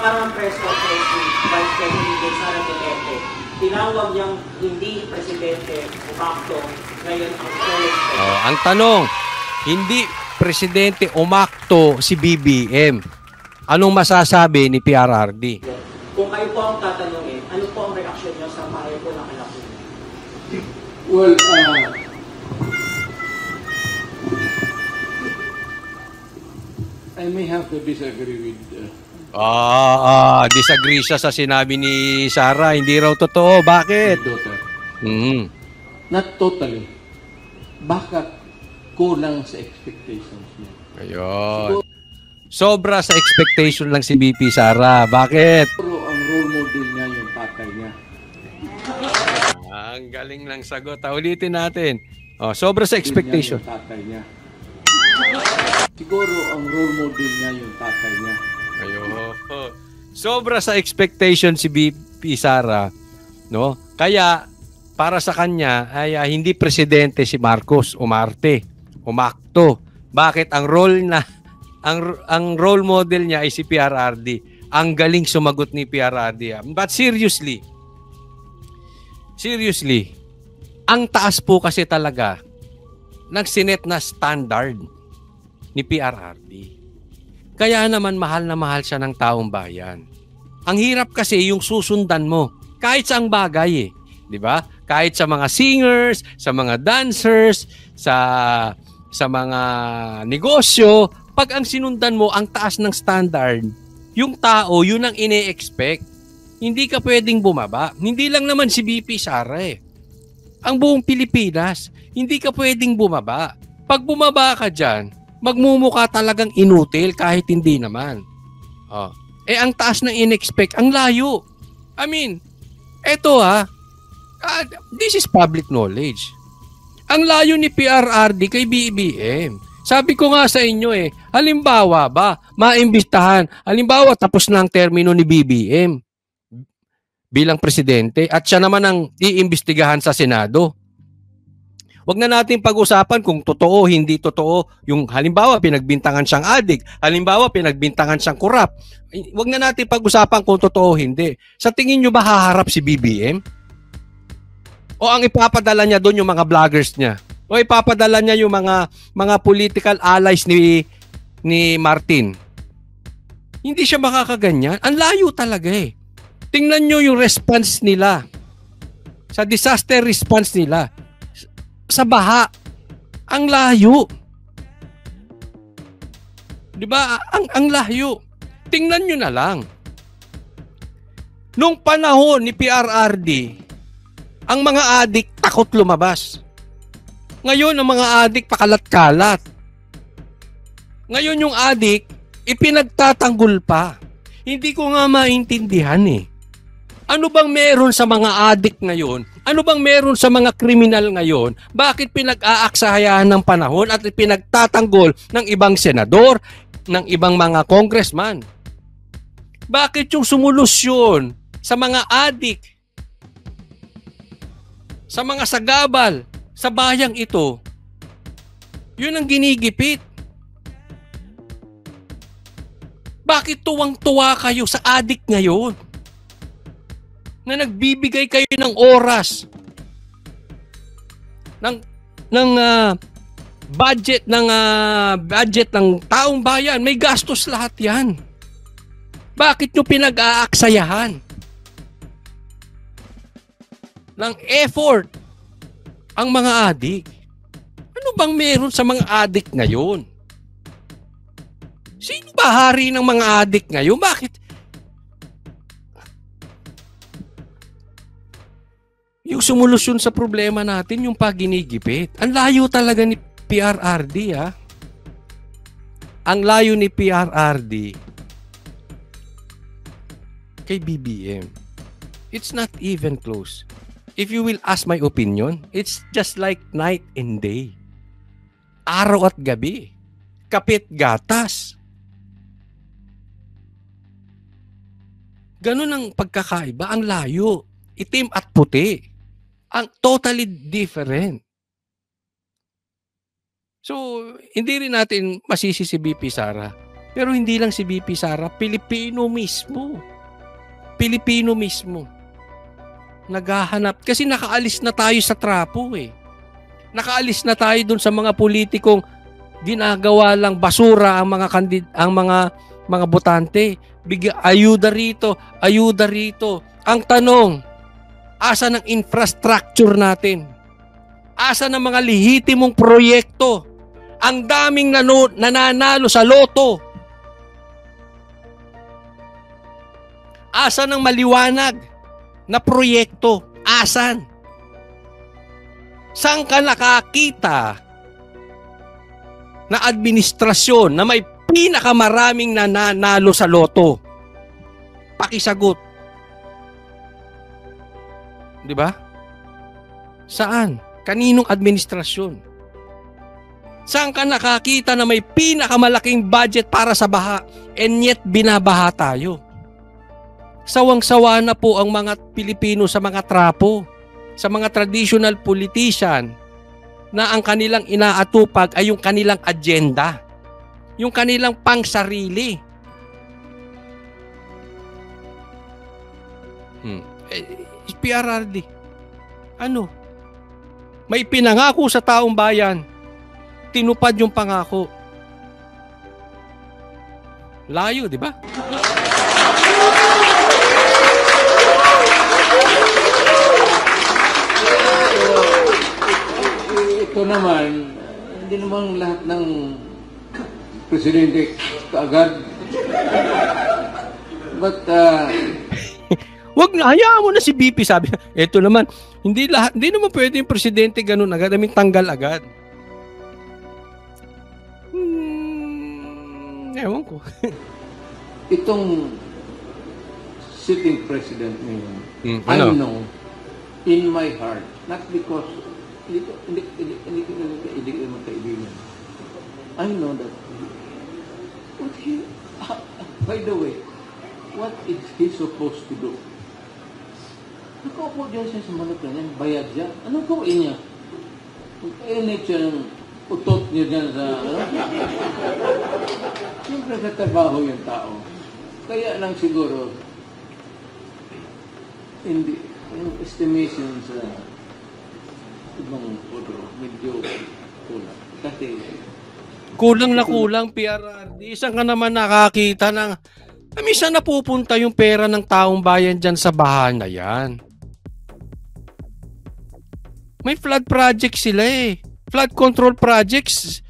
nakaraang press conference ni Vice President Sara Duterte, tinawag niyang hindi presidente umakto ngayon ang president. Ang tanong, hindi presidente umakto si BBM. Anong masasabi ni PRRD? Kung kayo po ang tatanungin, ano po ang reaksyon niyo sa payo po ng anak niyo? Well, I may have to disagree with... Disagree siya sa sinabi ni Sarah. Hindi raw totoo. Bakit? daughter. Not totally. Baka kulang sa expectations niya. Ayun. Sobra sa expectation lang si BP Sara. Bakit? Pero ang role model niya yung tatay niya. Ang galing lang sagot. Ulitin natin. Sobra sa expectation. Yung tatay niya. Siguro ang role model niya yung tatay niya. Ayun. Sobra sa expectation si BP Sara, no? Kaya para sa kanya ay hindi presidente si Marcos umakto. Bakit ang role model niya ay si PRRD. Ang galing sumagot ni PRRD. But seriously, ang taas po kasi talaga ng sinet na standard ni PRRD. Kaya naman mahal na mahal siya ng taong bayan. Ang hirap kasi yung susundan mo kahit sa ang bagay, 'di ba? Kahit sa mga singers, sa mga dancers, sa mga negosyo, pag ang sinundan mo ang taas ng standard, yung tao, yun ang ine-expect. Hindi ka pwedeng bumaba. Hindi lang naman si BP Sara Ang buong Pilipinas, hindi ka pwedeng bumaba. Pag bumaba ka dyan, magmumukha talagang inutil kahit hindi naman. Ang taas ng in-expect, ang layo. I mean, eto this is public knowledge. Ang layo ni PRRD kay BBM. Sabi ko nga sa inyo halimbawa ba, maimbitahan, halimbawa tapos na ang termino ni BBM bilang presidente at siya naman ang iimbestigahan sa Senado. Huwag na natin pag-usapan kung totoo, hindi totoo. Yung halimbawa, pinagbintangan siyang adik. Halimbawa, pinagbintangan siyang kurap. Huwag na natin pag-usapan kung totoo, hindi. Sa tingin nyo ba haharap si BBM? O ang ipapadala niya doon yung mga vloggers niya? O ipapadala niya yung mga political allies ni Martin? Hindi siya makakaganyan. Ang layo talaga Tingnan nyo yung response nila. Sa disaster response nila. Sa baha. Ang layo. Diba? Ang layo. Tingnan nyo na lang. Nung panahon ni PRRD, ang mga adik takot lumabas. Ngayon, ang mga adik pakalat-kalat. Ngayon yung adik, ipinagtatanggol pa. Hindi ko nga maintindihan Ano bang meron sa mga adik ngayon? Ano bang meron sa mga kriminal ngayon? Bakit pinag-aaksayahan ng panahon at pinagtatanggol ng ibang senador, ng ibang mga congressman? Bakit yung sumulusyon sa mga adik, sa mga sagabal, sa bayang ito, yun ang ginigipit? Bakit tuwang-tuwa kayo sa adik ngayon? Na nagbibigay kayo ng oras ng budget ng taong bayan, may gastos lahat 'yan. Bakit nyo pinag-aaksayahan ng effort ang mga adik? Ano bang meron sa mga adik ngayon? Sino ba hari ng mga adik ngayon? Bakit? Yung sumulusyon sa problema natin, yung paginigipit. Ang layo talaga ni PRRD Ang layo ni PRRD kay BBM. It's not even close. If you will ask my opinion, it's just like night and day. Araw at gabi. Kapit gatas. Ganun ang pagkakaiba. Ang layo. Itim at puti. Ang totally different. So, hindi rin natin masisi si BP Sara Pero hindi lang si BP Sara, Pilipino mismo. Pilipino mismo. Naghahanap. Kasi nakaalis na tayo sa trapo eh. Nakaalis na tayo dun sa mga politikong ginagawa lang basura ang mga botante. Ayuda rito, ayuda rito. Ang tanong, asa ng infrastructure natin? Asa ng mga lehitimong proyekto? Ang daming nananalo sa loto. Asa ng maliwanag na proyekto? Asan? Saan ka nakakita na administrasyon na may pinakamaraming nananalo sa loto? Pakisagot. Di ba? Saan? Kaninong administrasyon? Saan ka nakakita na may pinakamalaking budget para sa baha and yet binabaha tayo? Sawang-sawa na po ang mga Pilipino sa mga trapo, sa mga traditional politician na ang kanilang inaatupag ay yung kanilang agenda, yung kanilang pangsarili. PRRD, ano? May pinangako sa taong bayan, tinupad yung pangako. Layo, di ba? Ito naman, hindi naman lahat ng presidente kaagad. But, wag na, hayaan mo na si BP, sabi. Ito naman, hindi naman pwede yung presidente ganun agad, tanggal agad. Ewan ko. itong sitting president ngayon, I ano? know in my heart, not because hindi ko magkaibigan. I know that what he, by the way, what is he supposed to do? Nakaupo dyan siya sa manok na yan, bayad siya. Anong gawin niya? Pag-init siya ng utot niya dyan sa, siyempre nagtatrabaho yung tao. Kaya lang siguro, hindi, yung estimation sa ibang photo, medyo kulang. Kasi, Kulang na kulang, PRRD. Isang ka naman nakakita ng, minsan napupunta yung pera ng taong bayan dyan sa baha na yan. May flood projects sila eh. Flood control projects.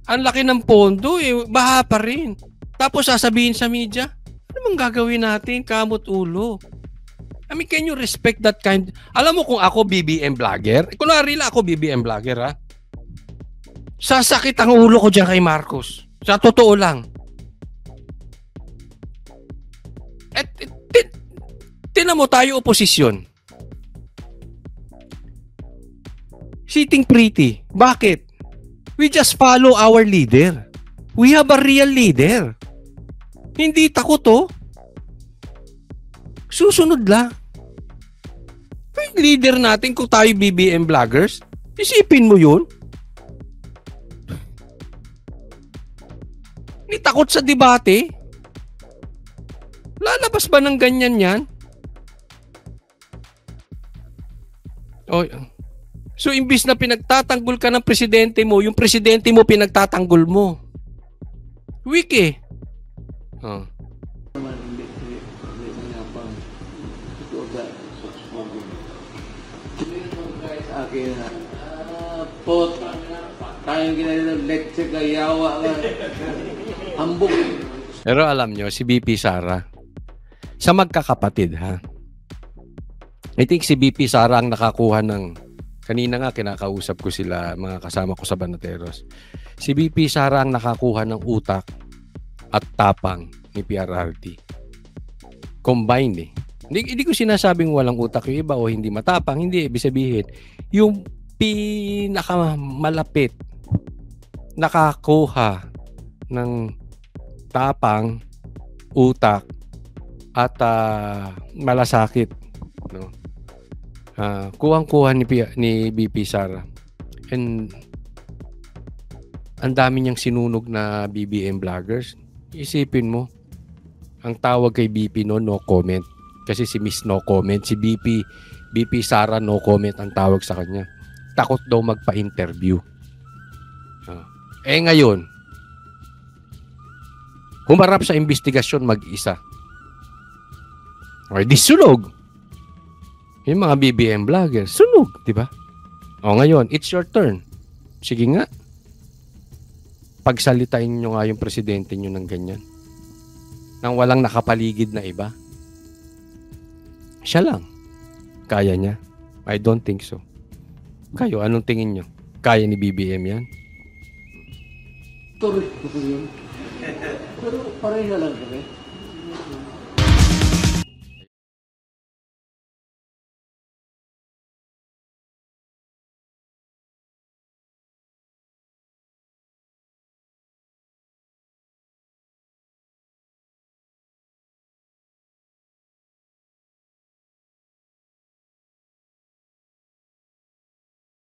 Ang laki ng pondo eh. Baha pa rin. Tapos sasabihin sa media, ano bang gagawin natin? Kamot ulo. I mean, can you respect that kind? Alam mo kung ako BBM vlogger? Kunwari lang ako BBM vlogger ha. Sasakit ang ulo ko dyan kay Marcos. Sa totoo lang. At tinan mo tayo oposisyon. Sitting pretty. Bakit? We just follow our leader. We have a real leader. Hindi takot oh. Susunod lang. Yung leader natin kung tayo BBM vloggers, isipin mo yun. Hindi takot sa debate. Lalabas ba ng ganyan yan? Oh, so imbis na pinagtatanggol ka ng presidente mo, yung presidente mo pinagtatanggol mo. Weak eh. Oh. naman, hindi mayapang. Ito ba, suksugin. Mayroon guys sa akin na, pot, tayong ginalito, leche ka, yawa ka, hambog. Pero alam nyo, si BP Sara, sa magkakapatid ha, I think si BP Sara ang nakakuha ng, kanina nga kinakausap ko sila, mga kasama ko sa Banateros. Si BP Sara ang nakakuha ng utak at tapang ni PRRD. Combined eh. Hindi ko sinasabing walang utak yung iba o hindi matapang. Hindi, ibig sabihin, yung pinakamalapit nakakuha ng tapang, utak, at malasakit. No? Kuhang-kuha ni BP Sara. And ang dami niyang sinunog na BBM vloggers. Isipin mo, ang tawag kay BP no comment. Kasi si Miss no comment, si BP Sara no comment ang tawag sa kanya. Takot daw magpa-interview. Ngayon, humarap sa investigasyon mag-isa. Okay, di sunog. Yung mga BBM vlogger, sunog, di ba? Ngayon, it's your turn. Sige nga. Pagsalitain nyo nga yung presidente nyo ng ganyan. Nang walang nakapaligid na iba. Siya lang. Kaya niya? I don't think so. Kayo, anong tingin nyo? Kaya ni BBM yan? Correct ko yun. Pero pareho na lang kami.